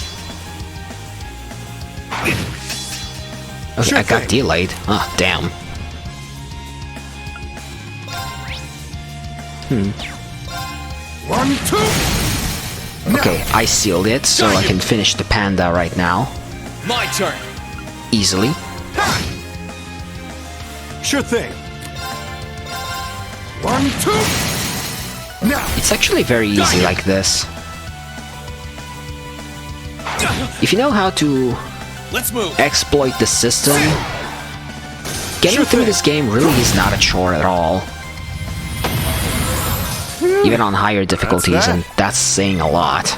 Okay, I got delayed. Oh, damn. One, two. Okay, I sealed it, so I can finish the panda right now. My turn. Easily. Sure thing. One, two. Now. It's actually very easy like this. If you know how to Let's move. exploit the system, getting through this game really is not a chore at all. Even on higher difficulties, and that's saying a lot.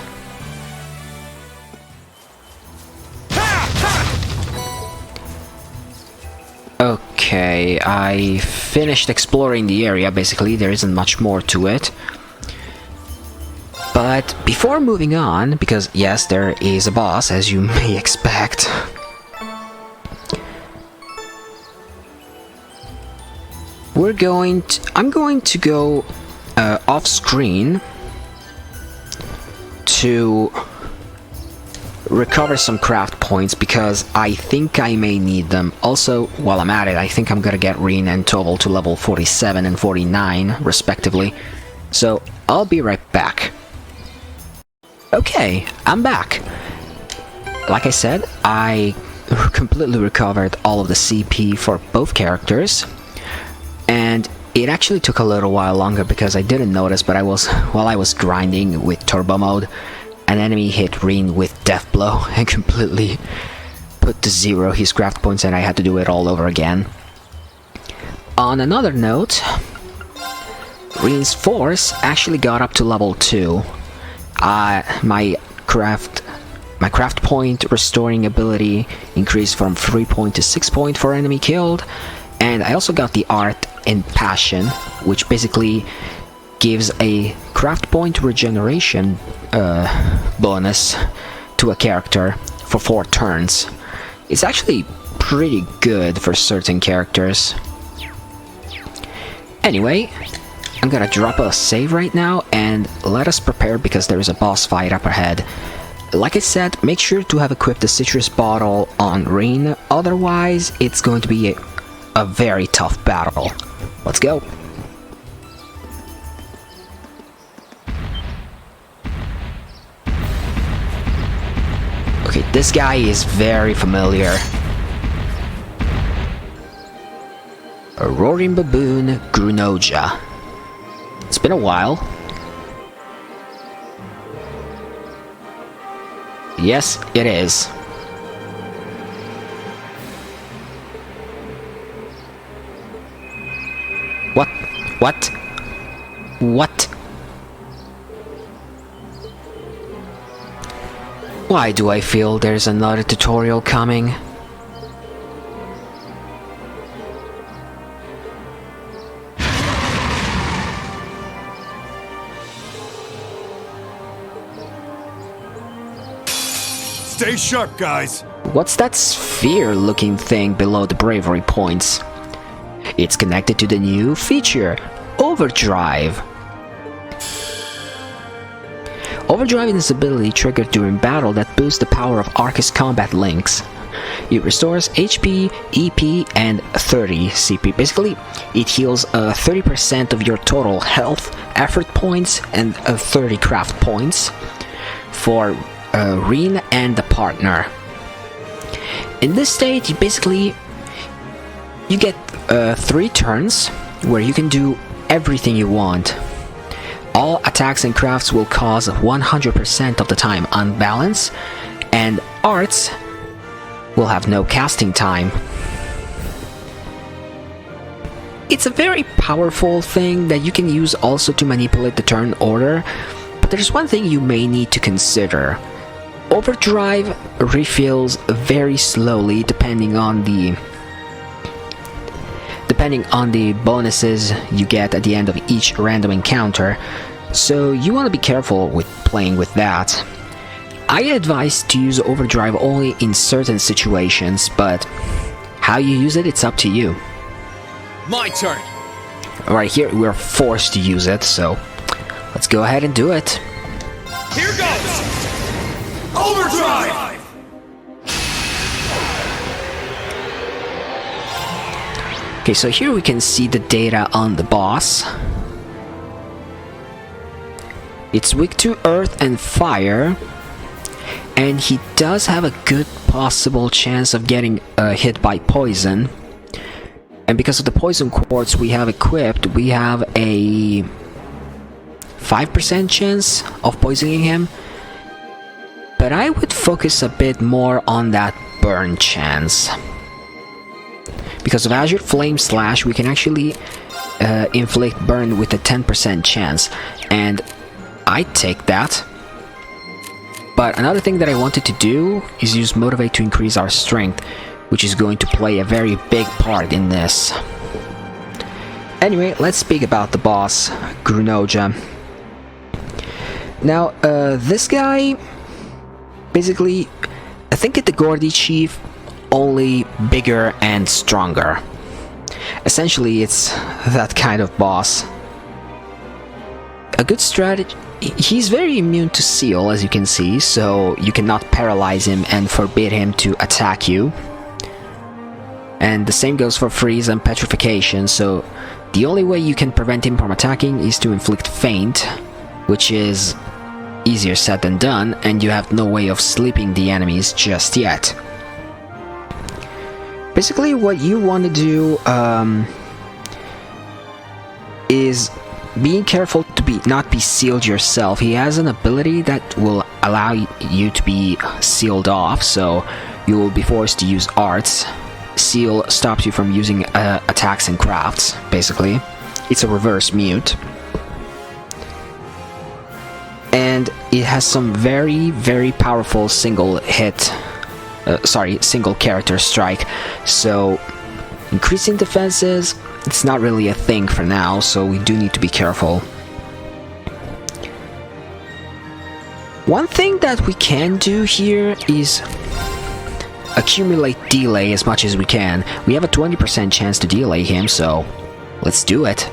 Okay, I finished exploring the area. Basically, there isn't much more to it. But before moving on, because yes, there is a boss, as you may expect. I'm going to go off screen to recover some craft points because I think I may need them. Also, while I'm at it, I think I'm gonna get Rin and Tobal to level 47 and 49 respectively. So I'll be right back. Okay, I'm back. Like I said, I completely recovered all of the CP for both characters, and it actually took a little while longer because I didn't notice, but while I was grinding with turbo mode, an enemy hit Rin with Death Blow and completely put to zero his craft points, and I had to do it all over again. On another note, Rin's force actually got up to level 2. My craft point restoring ability increased from 3 point to 6 point for enemy killed, and I also got the art in Passion, which basically gives a craft point regeneration bonus to a character for 4 turns. It's actually pretty good for certain characters. Anyway, I'm gonna drop a save right now and let us prepare because there is a boss fight up ahead. Like I said, make sure to have equipped the citrus bottle on Rin, otherwise it's going to be a very tough battle. Let's go! Okay, this guy is very familiar. A Roaring Baboon Grunoja. It's been a while. Yes, it is. What? What? What? Why do I feel there's another tutorial coming? Stay sharp, guys. What's that sphere-looking thing below the bravery points? It's connected to the new feature, Overdrive. Overdrive is an ability triggered during battle that boosts the power of Arcus combat links. It restores HP, EP, and 30 CP. Basically, it heals 30% of your total health, effort points, and 30 craft points for Rin and the partner. In this state, you get 3 turns where you can do everything you want. All attacks and crafts will cause 100% of the time unbalance, and arts will have no casting time. It's a very powerful thing that you can use also to manipulate the turn order, but there's one thing you may need to consider. Overdrive refills very slowly depending on the bonuses you get at the end of each random encounter, so you want to be careful with playing with that. I advise to use Overdrive only in certain situations, but how you use it, it's up to you. My turn. Right here, we're forced to use it, so let's go ahead and do it. Here goes! Overdrive! Okay, so here we can see the data on the boss. It's weak to earth and fire, and he does have a good possible chance of getting hit by poison. And because of the poison quartz we have equipped, we have a 5% chance of poisoning him. But I would focus a bit more on that burn chance. Because of Azure Flame Slash, we can actually inflict burn with a 10% chance. And I'd take that. But another thing that I wanted to do is use Motivate to increase our strength, which is going to play a very big part in this. Anyway, let's speak about the boss, Grunoja. Now, this guy, basically, I think it's the Gordy Chief, only bigger and stronger. Essentially, it's that kind of boss. A good strategy... He's very immune to Seal, as you can see, so you cannot paralyze him and forbid him to attack you. And the same goes for Freeze and Petrification, so the only way you can prevent him from attacking is to inflict Feint, which is easier said than done, and you have no way of sleeping the enemies just yet. Basically, what you want to do is being careful to not be sealed yourself. He has an ability that will allow you to be sealed off, so you will be forced to use arts. Seal stops you from using attacks and crafts, basically. It's a reverse mute. And it has some very, very powerful single character strike. So, increasing defenses, it's not really a thing for now, so we do need to be careful. One thing that we can do here is accumulate delay as much as we can. We have a 20% chance to delay him, so let's do it.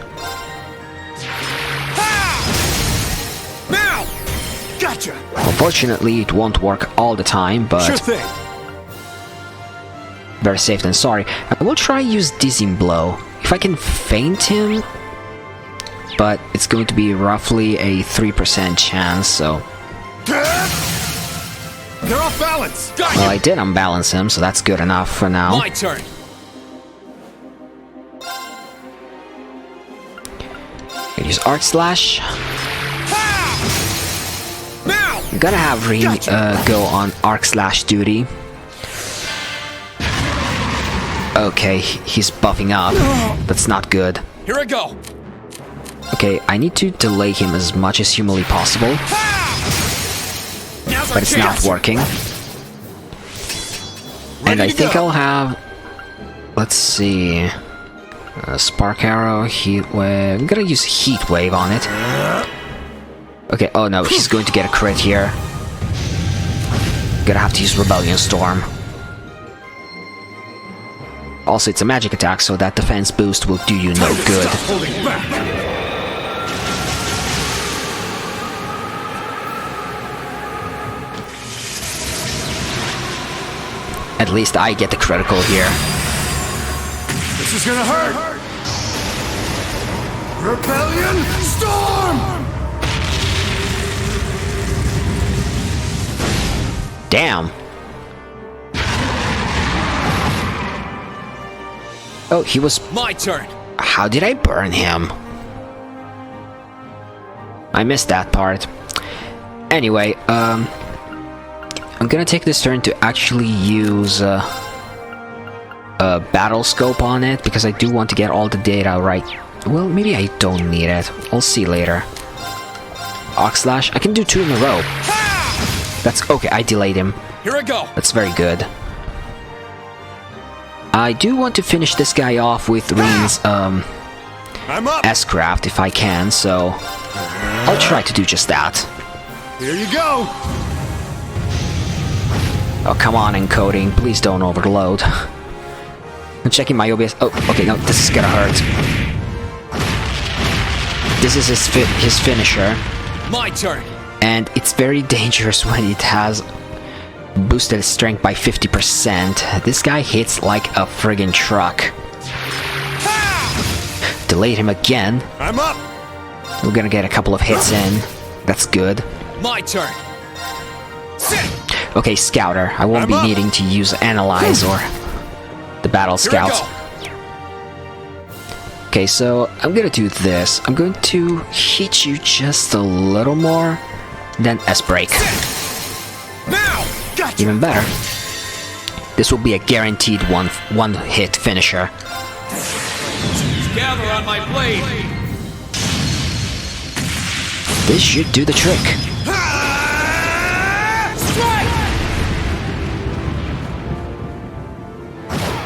Now! Gotcha! Unfortunately, it won't work all the time, but Sure thing. better safe than sorry. I will try use Dizzying Blow. If I can feint him, but it's going to be roughly a 3% chance, so... They're off balance! Got Well, you! I did unbalance him, so that's good enough for now. My turn! Use Arc Slash. Now! I'm gonna have Reem go on Arc Slash duty. Okay, he's buffing up. That's not good. Here I go! Okay, I need to delay him as much as humanly possible, Now's our but it's not chance. working. And I think I'll have... Let's see... Spark Arrow, Heat Wave... I'm gonna use Heat Wave on it. Okay, oh no, he's going to get a crit here. Gonna have to use Rebellion Storm. Also, it's a magic attack, so that defense boost will do you no good. Stop holding back! At least I get the critical here. This is gonna hurt! Rebellion Storm! Damn! Oh, he was... My turn! How did I burn him? I missed that part. Anyway, I'm gonna take this turn to actually use a battle scope on it, because I do want to get all the data right. Well, maybe I don't need it. I'll see later. Arc Slash. I can do 2 in a row. That's okay, I delayed him. Here I go! That's very good. I do want to finish this guy off with Reem's I'm up! S-Craft if I can, so I'll try to do just that. Here you go! Oh, come on, encoding. Please don't overload. I'm checking my OBS. Oh, okay, no, this is gonna hurt. This is his finisher. My turn. And it's very dangerous when it has boosted its strength by 50%. This guy hits like a friggin' truck. Delayed him again. I'm up! We're gonna get a couple of hits in. That's good. My turn. Sit. Okay, Scouter. I won't I'm be up. needing to use Analyze or the Battle Here we Scout. go. Okay, so I'm gonna do this. I'm going to hit you just a little more, then S-Break. Now. Even better. This will be a guaranteed one-hit finisher. Gather on my blade. This should do the trick. Strike.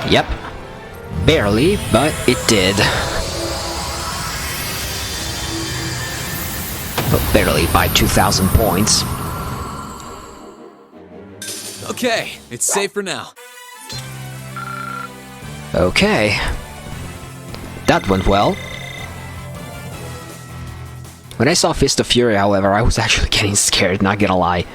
Yep. Barely, but it did. But barely by 2,000 points. Okay, it's safe for now. Okay. That went well. When I saw Fist of Fury, however, I was actually getting scared, not gonna lie.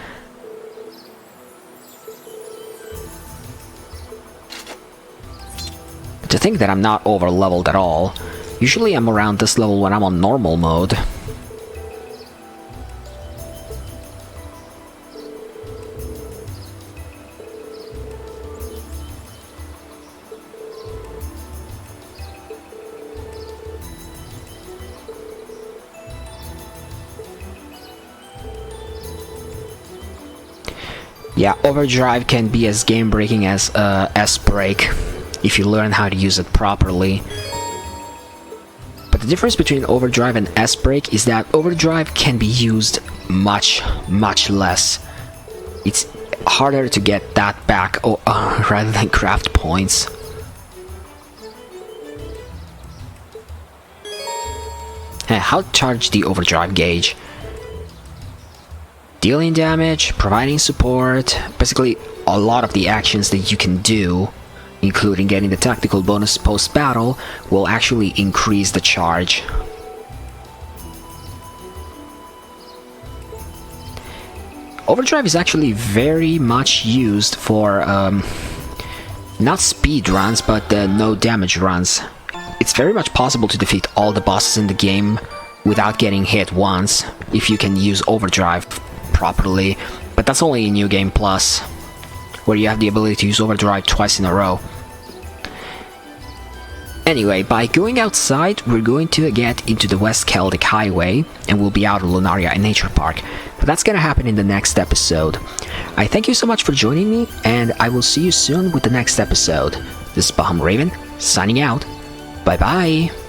But to think that I'm not over-leveled at all. Usually I'm around this level when I'm on normal mode. Yeah, Overdrive can be as game-breaking as S-Break, if you learn how to use it properly. But the difference between Overdrive and S-Break is that Overdrive can be used much less. It's harder to get that back rather than craft points. How to charge the Overdrive gauge? Dealing damage, providing support, basically a lot of the actions that you can do, including getting the tactical bonus post-battle, will actually increase the charge. Overdrive is actually very much used for, not speed runs, but no damage runs. It's very much possible to defeat all the bosses in the game without getting hit once, if you can use Overdrive properly, but that's only in New Game Plus, where you have the ability to use Overdrive twice in a row. Anyway, by going outside, we're going to get into the West Celtic Highway, and we'll be out of Lunaria Nature Park, but that's gonna happen in the next episode. I thank you so much for joining me, and I will see you soon with the next episode. This is Baham Raven, signing out. Bye bye!